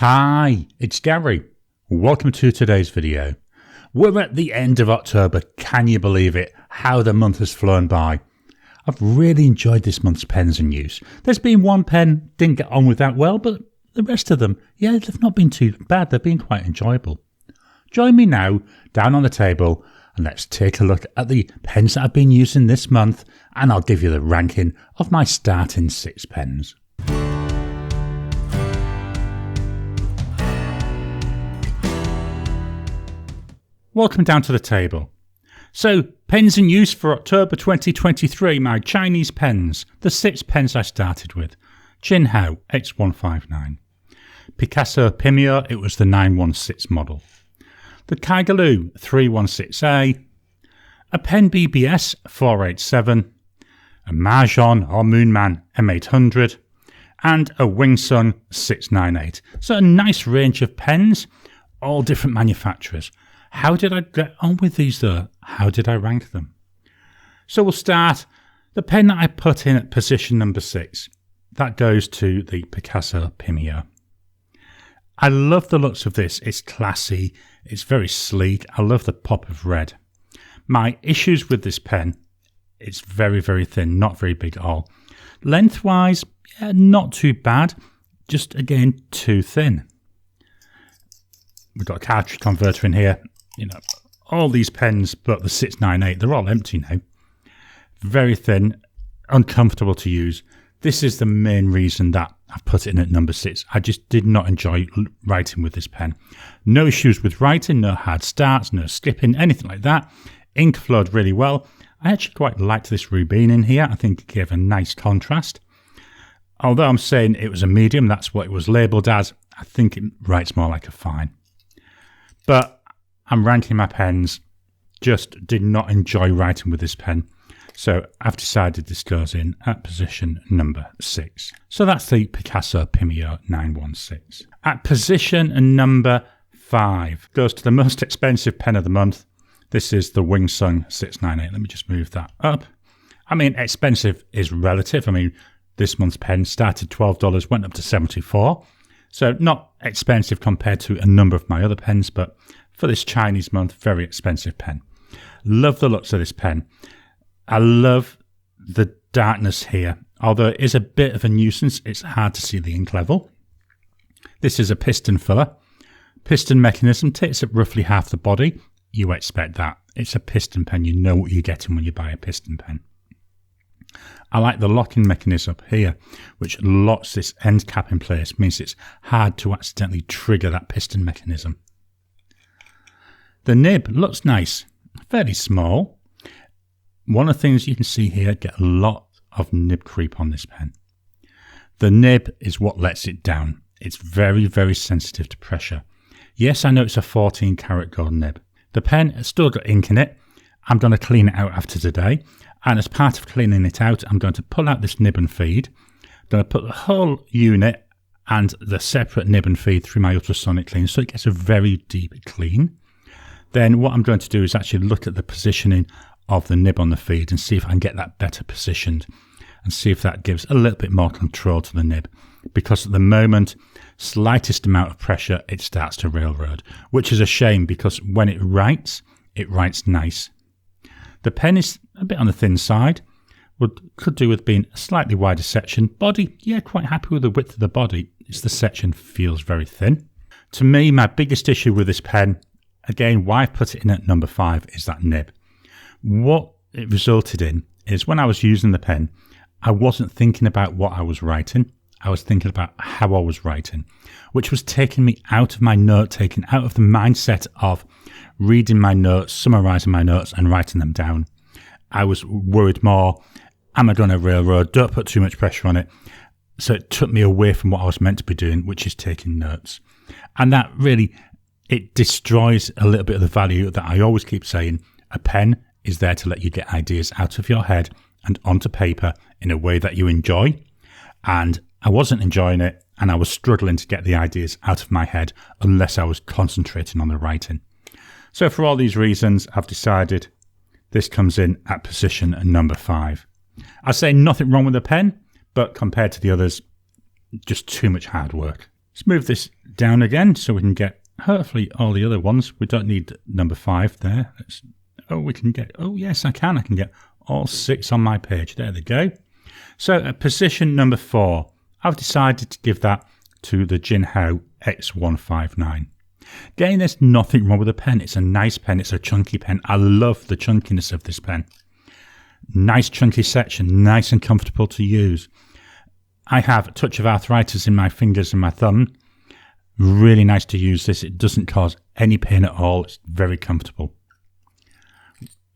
Hi, it's Gary. Welcome to today's video. We're at the end of October, can you believe it? How the month has flown by. I've really enjoyed this month's pens and use. There's been one pen didn't get on with that well, but the rest of them, they've not been too bad, they've been quite enjoyable. Join me now, down on the table, and let's take a look at the pens that I've been using this month, and I'll give you the ranking of my starting 6 pens. Welcome down to the table. So, pens in use for October 2023, my Chinese pens, the 6 pens I started with. Jinhao X159. Picasso Pimio, it was the 916 model. The Kaigelu 316A. A PenBBS 487. A Majohn or Moonman M800. And a Wingsung 698. So a nice range of pens, all different manufacturers. How did I get on with these though? How did I rank them? So we'll start. The pen that I put in at position number 6. That goes to the Picasso Pimio. I love the looks of this. It's classy. It's very sleek. I love the pop of red. My issues with this pen, it's very, very thin. Not very big at all. Lengthwise, not too bad. Just again, too thin. We've got a cartridge converter in here. All these pens, but the 698, they're all empty now. Very thin, uncomfortable to use. This is the main reason that I've put it in at number 6. I just did not enjoy writing with this pen. No issues with writing, no hard starts, no skipping, anything like that. Ink flowed really well. I actually quite liked this Rubine in here. I think it gave a nice contrast. Although I'm saying it was a medium, that's what it was labelled as. I think it writes more like a fine. But I'm ranking my pens, just did not enjoy writing with this pen. So I've decided this goes in at position number 6. So that's the Picasso Pimio 916. At position number 5 goes to the most expensive pen of the month. This is the Wingsung 698. Let me just move that up. I mean, expensive is relative. I mean, this month's pen started $12, went up to $74. So not expensive compared to a number of my other pens, but for this Chinese month, very expensive pen. Love the looks of this pen. I love the darkness here. Although it is a bit of a nuisance, it's hard to see the ink level. This is a piston filler. Piston mechanism takes up roughly half the body. You expect that. It's a piston pen. You know what you're getting when you buy a piston pen. I like the locking mechanism up here, which locks this end cap in place. Means it's hard to accidentally trigger that piston mechanism. The nib looks nice, fairly small. One of the things you can see here, get a lot of nib creep on this pen. The nib is what lets it down. It's very, very sensitive to pressure. Yes, I know it's a 14 karat gold nib. The pen has still got ink in it. I'm going to clean it out after today. And as part of cleaning it out, I'm going to pull out this nib and feed. I'm going to put the whole unit and the separate nib and feed through my ultrasonic clean so it gets a very deep clean. Then what I'm going to do is actually look at the positioning of the nib on the feed and see if I can get that better positioned and see if that gives a little bit more control to the nib. Because at the moment, slightest amount of pressure, it starts to railroad, which is a shame because when it writes nice. The pen is a bit on the thin side. Could do with being a slightly wider section. Body, quite happy with the width of the body. It's the section feels very thin. To me, my biggest issue with this pen, again, why I've put it in at number 5 is that nib. What it resulted in is when I was using the pen, I wasn't thinking about what I was writing. I was thinking about how I was writing, which was taking me out of my note-taking, out of the mindset of reading my notes, summarising my notes and writing them down. I was worried more, am I going to railroad? Don't put too much pressure on it. So it took me away from what I was meant to be doing, which is taking notes. And that really, it destroys a little bit of the value that I always keep saying. A pen is there to let you get ideas out of your head and onto paper in a way that you enjoy. And I wasn't enjoying it, and I was struggling to get the ideas out of my head unless I was concentrating on the writing. So for all these reasons, I've decided this comes in at position number 5. I say nothing wrong with the pen, but compared to the others, just too much hard work. Let's move this down again so we can get hopefully all the other ones. We don't need number 5 there. Yes, I can get all 6 on my page. There they go. So at position number 4, I've decided to give that to the Jinhao X159. Again, there's nothing wrong with the pen. It's a nice pen. It's a chunky pen. I love the chunkiness of this pen. Nice chunky section, nice and comfortable to use. I have a touch of arthritis in my fingers and my thumb. Really nice to use this. It doesn't cause any pain at all. It's very comfortable.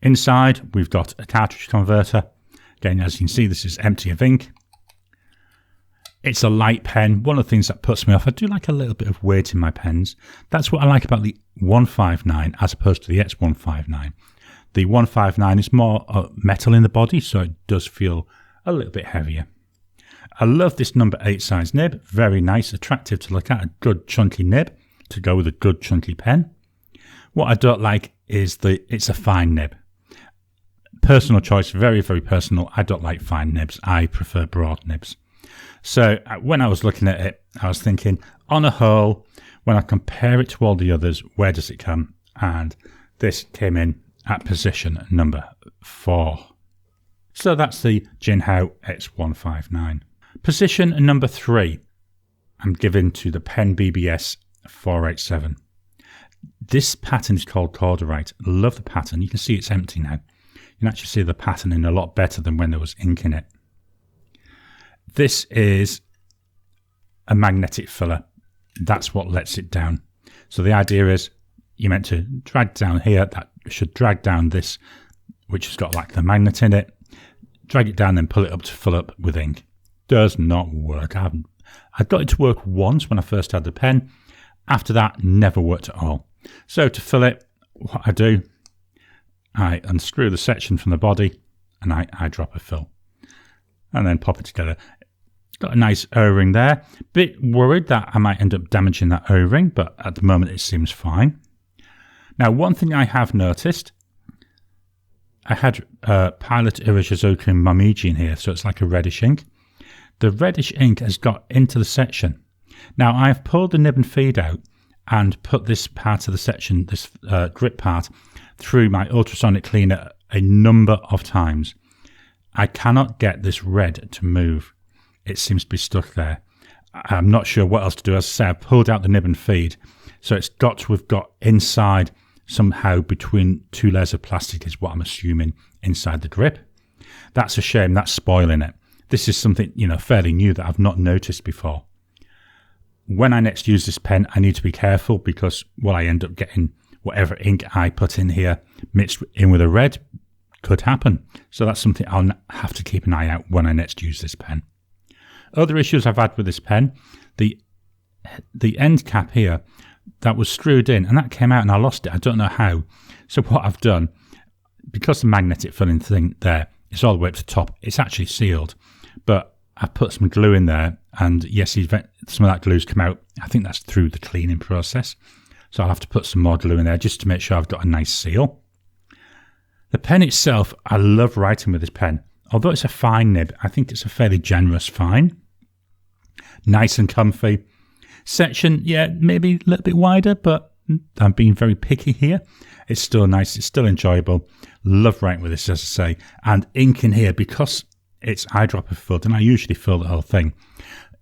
Inside, we've got a cartridge converter. Again, as you can see, this is empty of ink. It's a light pen. One of the things that puts me off, I do like a little bit of weight in my pens. That's what I like about the 159 as opposed to the X159. The 159 is more metal in the body, so it does feel a little bit heavier. I love this number 8 size nib. Very nice, attractive to look at. A good chunky nib to go with a good chunky pen. What I don't like is it's a fine nib. Personal choice, very, very personal. I don't like fine nibs. I prefer broad nibs. So when I was looking at it, I was thinking, on a whole, when I compare it to all the others, where does it come? And this came in at position number 4. So that's the Jinhao X159. Position number 3, I'm giving to the PenBBS 487. This pattern is called Corduroy. Love the pattern. You can see it's empty now. You can actually see the patterning a lot better than when there was ink in it. This is a magnetic filler. That's what lets it down. So the idea is you're meant to drag down here. That should drag down this, which has got like the magnet in it. Drag it down, then pull it up to fill up with ink. Does not work. I got it to work once when I first had the pen. After that, never worked at all. So to fill it, what I do, I unscrew the section from the body and I drop a fill and then pop it together. Got a nice O-ring there. Bit worried that I might end up damaging that O-ring, but at the moment it seems fine. Now, one thing I have noticed, I had Pilot iroshizuku and Momiji in here, so it's like a reddish ink. The reddish ink has got into the section. Now, I've pulled the nib and feed out and put this part of the section, this grip part, through my ultrasonic cleaner a number of times. I cannot get this red to move. It seems to be stuck there. I'm not sure what else to do. As I say, I've pulled out the nib and feed, so it's got to have got inside somehow between 2 layers of plastic is what I'm assuming inside the grip. That's a shame. That's spoiling it. This is something, fairly new that I've not noticed before. When I next use this pen, I need to be careful because I end up getting whatever ink I put in here mixed in with a red could happen. So that's something I'll have to keep an eye out when I next use this pen. Other issues I've had with this pen, the end cap here, that was screwed in and that came out and I lost it. I don't know how. So what I've done, because the magnetic filling thing there is all the way up to the top, it's actually sealed. But I've put some glue in there and yes, some of that glue's come out. I think that's through the cleaning process. So I'll have to put some more glue in there just to make sure I've got a nice seal. The pen itself, I love writing with this pen. Although it's a fine nib, I think it's a fairly generous fine. Nice and comfy. Section, yeah, maybe a little bit wider, but I'm being very picky here. It's still nice. It's still enjoyable. Love writing with this, as I say. And ink in here, because it's eyedropper filled, and I usually fill the whole thing.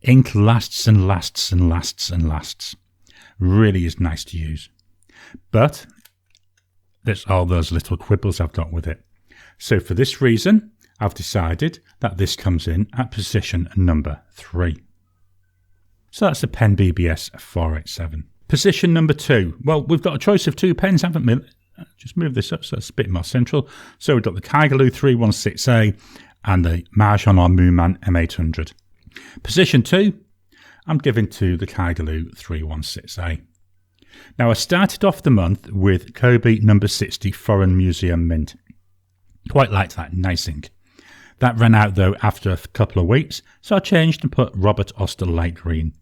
Ink lasts and lasts and lasts and lasts. Really is nice to use. But there's all those little quibbles I've got with it. So for this reason, I've decided that this comes in at position number 3. So that's the PenBBS 487. Position number 2. Well, we've got a choice of 2 pens, haven't we? Just move this up so it's a bit more central. So we've got the Kaigelu 316A and the Majohn or Moonman M800. Position 2, I'm giving to the Kaigelu 316A. Now, I started off the month with Kobe number 60 Foreign Museum Mint. Quite liked that, nice ink. That ran out though after a couple of weeks, so I changed and put Robert Oster Light Green.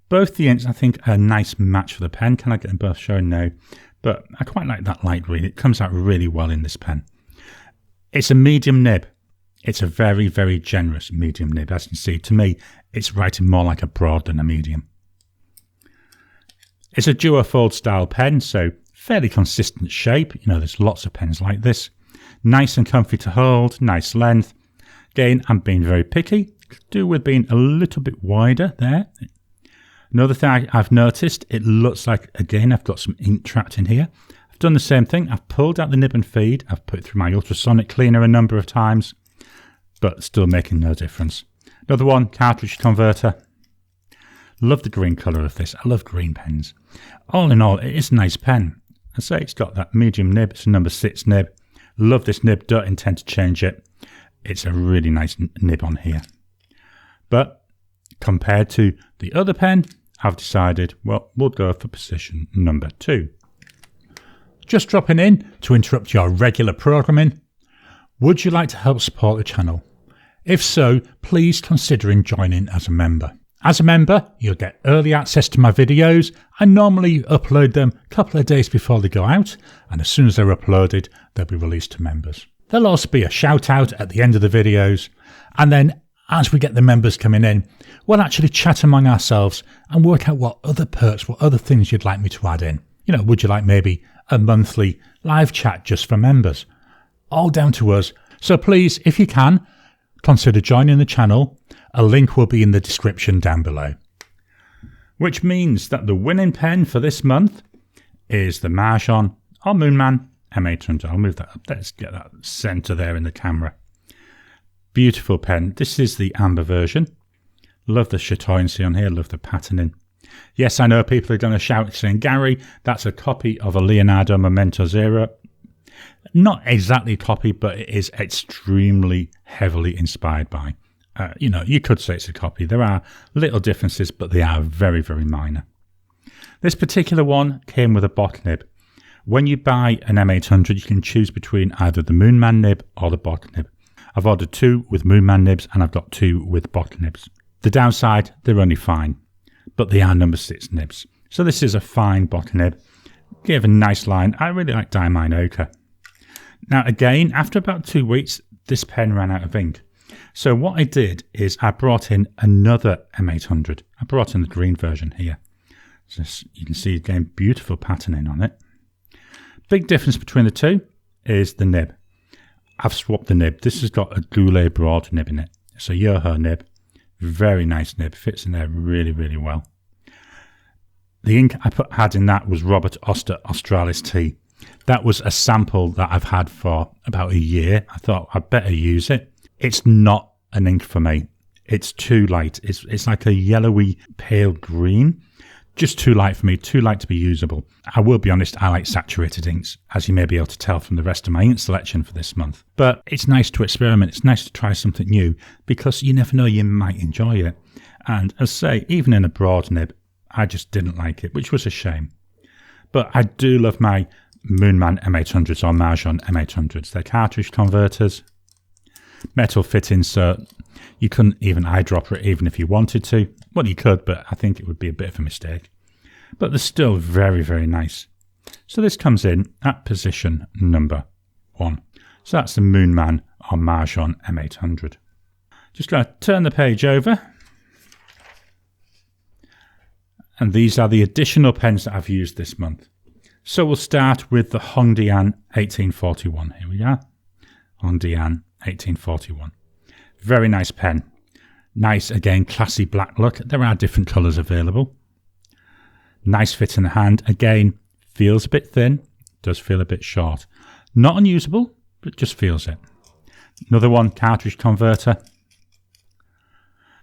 Both the inks I think are a nice match for the pen. Can I get them both shown now? But I quite like that light green. It comes out really well in this pen. It's a medium nib. It's a very, very generous medium nib. As you can see, to me, it's writing more like a broad than a medium. It's a duofold style pen, so fairly consistent shape. You know, there's lots of pens like this. Nice and comfy to hold, nice length. Again, I'm being very picky. Could do with being a little bit wider there. Another thing I've noticed, it looks like, again, I've got some ink trapped in here. I've done the same thing. I've pulled out the nib and feed. I've put it through my ultrasonic cleaner a number of times, but still making no difference. Another one, cartridge converter. Love the green colour of this. I love green pens. All in all, it is a nice pen. I say it's got that medium nib. It's a number 6 nib. Love this nib. Don't intend to change it. It's a really nice nib on here. But compared to the other pen, I've decided, well, we'll go for position number 2. Just dropping in to interrupt your regular programming. Would you like to help support the channel? If so, please consider joining as a member. As a member, you'll get early access to my videos. I normally upload them a couple of days before they go out, and as soon as they're uploaded, they'll be released to members. There'll also be a shout out at the end of the videos, and then as we get the members coming in, we'll actually chat among ourselves and work out what other perks, what other things you'd like me to add in. You know, would you like maybe a monthly live chat just for members? All down to us. So please, if you can, consider joining the channel. A link will be in the description down below. Which means that the winning pen for this month is the Majohn or Moonman M800. I'll move that up. Let's get that center there in the camera. Beautiful pen. This is the amber version. Love the chatoyancy on here. Love the patterning. Yes, I know people are going to shout saying, Gary, that's a copy of a Leonardo Memento Zero. Not exactly a copy, but it is extremely heavily inspired by. You know, you could say it's a copy. There are little differences, but they are very, very minor. This particular one came with a bottle nib. When you buy an M800, you can choose between either the Moonman nib or the bottle nib. I've ordered 2 with Moonman nibs and I've got 2 with bottle nibs. The downside, they're only fine, but they are number 6 nibs. So this is a fine bottle nib. Give a nice line. I really like Diamine Ochre. Now again, after about 2 weeks, this pen ran out of ink. So what I did is I brought in another M800. I brought in the green version here. So you can see again, beautiful patterning on it. Big difference between the two is the nib. I've swapped the nib. This has got a Goulet broad nib in it. It's a Yoho nib. Very nice nib. Fits in there really, really well. The ink I had in that was Robert Oster Australis T. That was a sample that I've had for about a year. I thought I'd better use it. It's not an ink for me. It's too light. It's like a yellowy pale green. Just too light for me, too light to be usable. I will be honest, I like saturated inks, as you may be able to tell from the rest of my ink selection for this month. But it's nice to experiment, it's nice to try something new, because you never know, you might enjoy it. And as I say, even in a broad nib, I just didn't like it, which was a shame. But I do love my Moonman M800s or Majohn M800s. They're cartridge converters, metal fit insert. You couldn't even eyedropper it even if you wanted to. Well, you could, but I think it would be a bit of a mistake. But they're still very, very nice. So this comes in at position number 1. So that's the Moonman or Majohn M800. Just going to turn the page over. And these are the additional pens that I've used this month. So we'll start with the Hongdian 1841. Here we are. Hongdian 1841. Very nice pen. Nice, again, classy black look. There are different colours available. Nice fit in the hand. Again, feels a bit thin. Does feel a bit short. Not unusable, but just feels it. Another one, cartridge converter.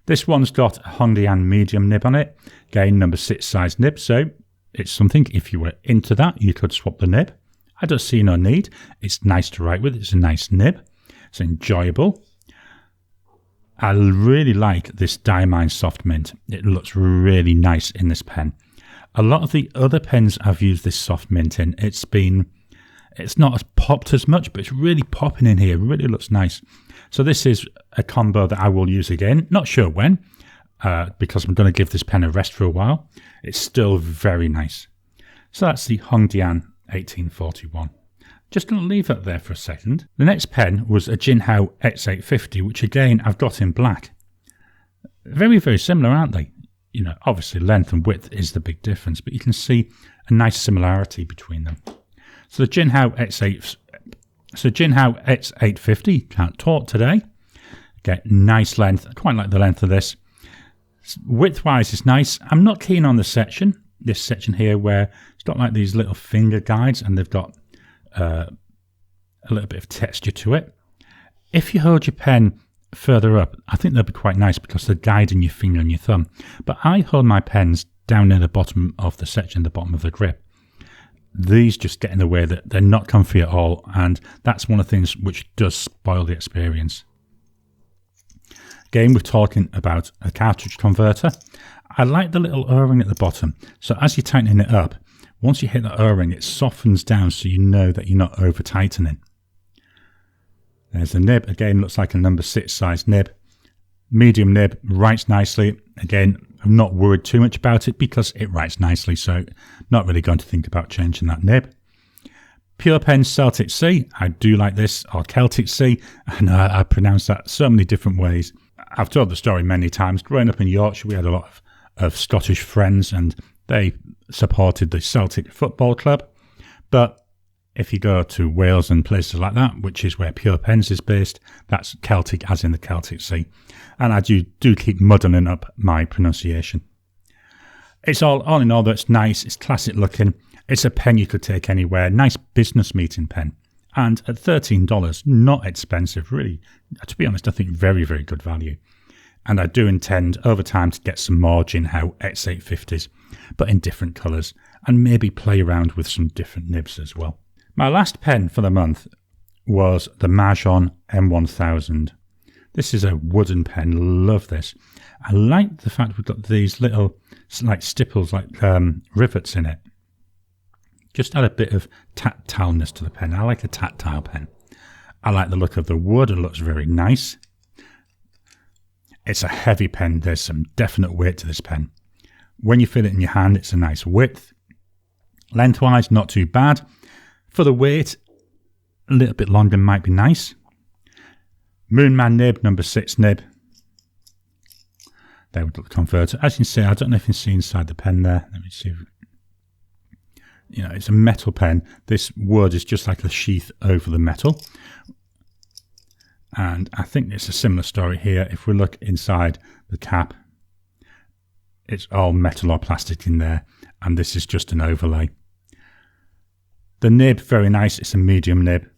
This one's got a Hongdian medium nib on it. Again, number 6 size nib. So it's something, if you were into that, you could swap the nib. I don't see no need. It's nice to write with. It's a nice nib. It's enjoyable. I really like this Diamine soft mint. It looks really nice in this pen. A lot of the other pens I've used this soft mint in, it's not as popped as much, but it's really popping in here. It really looks nice. So this is a combo that I will use again. Not sure when, because I'm going to give this pen a rest for a while. It's still very nice. So that's the Hongdian 1841. Just going to leave that there for a second. The next pen was a Jinhao X850, which again I've got in black. Very, very similar, aren't they? obviously length and width is the big difference, but you can see a nice similarity between them. So the Jinhao X850, can't talk today. Get nice length. I quite like the length of this. Width-wise, it's nice. I'm not keen on this section here where it's got like these little finger guides and they've got a little bit of texture to it. If you hold your pen further up, I think they'll be quite nice because they're guiding your finger and your thumb. But I hold my pens down near the bottom of the section, the bottom of the grip. These just get in the way, that they're not comfy at all, and that's one of the things which does spoil the experience. Again, we're talking about a cartridge converter. I like the little O-ring at the bottom, so as you're tightening it up, once you hit the O-ring, it softens down so you know that you're not over tightening. There's the nib. Again, looks like a number 6 size nib. Medium nib, writes nicely. Again, I'm not worried too much about it because it writes nicely, so not really going to think about changing that nib. Pure Pen Celtic Sea. I do like this, or Celtic Sea. I know I pronounce that so many different ways. I've told the story many times. Growing up in Yorkshire, we had a lot of Scottish friends, and they supported the Celtic Football Club. But if you go to Wales and places like that, which is where Pure Pens is based, that's Celtic as in the Celtic Sea. And I do keep muddling up my pronunciation. It's all in all, that's nice. It's classic looking. It's a pen you could take anywhere. Nice business meeting pen. And at $13, not expensive, really. To be honest, I think very, very good value. And I do intend over time to get some more Jinhao X850s, but in different colours, and maybe play around with some different nibs as well. My last pen for the month was the Majohn M1000. This is a wooden pen. Love this. I like the fact we've got these little like stipples, like rivets in it. Just add a bit of tactileness to the pen. I like a tactile pen. I like the look of the wood. It looks very nice. It's a heavy pen. There's some definite weight to this pen. When you feel it in your hand, it's a nice width. Lengthwise, not too bad. For the weight, a little bit longer might be nice. Moonman nib, number 6 nib. There we've got the converter. As you can see, I don't know if you can see inside the pen there. Let me see. It's a metal pen. This wood is just like a sheath over the metal. And I think it's a similar story here. If we look inside the cap, it's all metal or plastic in there. And this is just an overlay. The nib, very nice. It's a medium nib.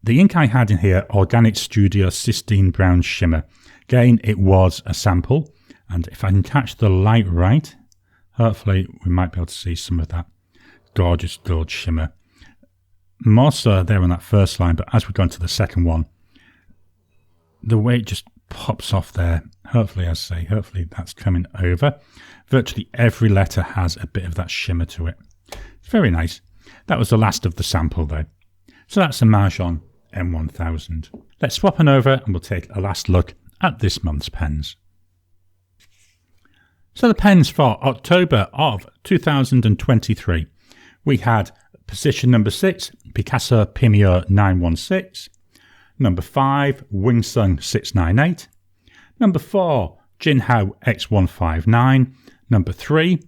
The ink I had in here, Organic Studio Cystine Brown Shimmer. Again, it was a sample. And if I can catch the light right, hopefully we might be able to see some of that gorgeous gold shimmer. More so there on that first line, but as we go into the second one, the way it just pops off there, hopefully that's coming over. Virtually every letter has a bit of that shimmer to it. It's very nice. That was the last of the sample though. So that's the Majohn M1000. Let's swap on over and we'll take a last look at this month's pens. So the pens for October of 2023. We had position number 6, Picasso Pimio 916. Number 5, Wingsung 698. Number 4, Jinhao X159. Number 3,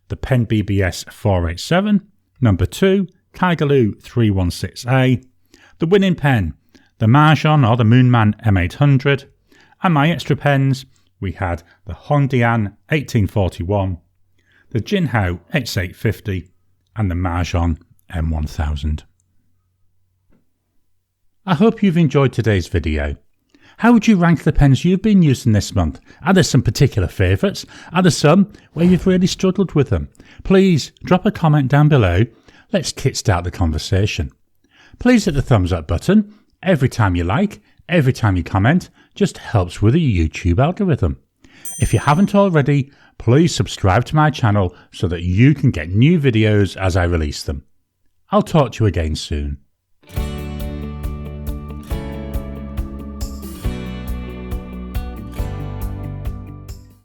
the PenBBS 487. Number 2, Kaigelu 316A. The winning pen, the Majohn or the Moonman M800. And my extra pens, we had the Hongdian 1841, the Jinhao X850, and the Majohn M1000. I hope you've enjoyed today's video. How would you rank the pens you've been using this month? Are there some particular favourites? Are there some where you've really struggled with them? Please drop a comment down below. Let's kickstart the conversation. Please hit the thumbs up button. Every time you like, every time you comment, just helps with the YouTube algorithm. If you haven't already, please subscribe to my channel so that you can get new videos as I release them. I'll talk to you again soon.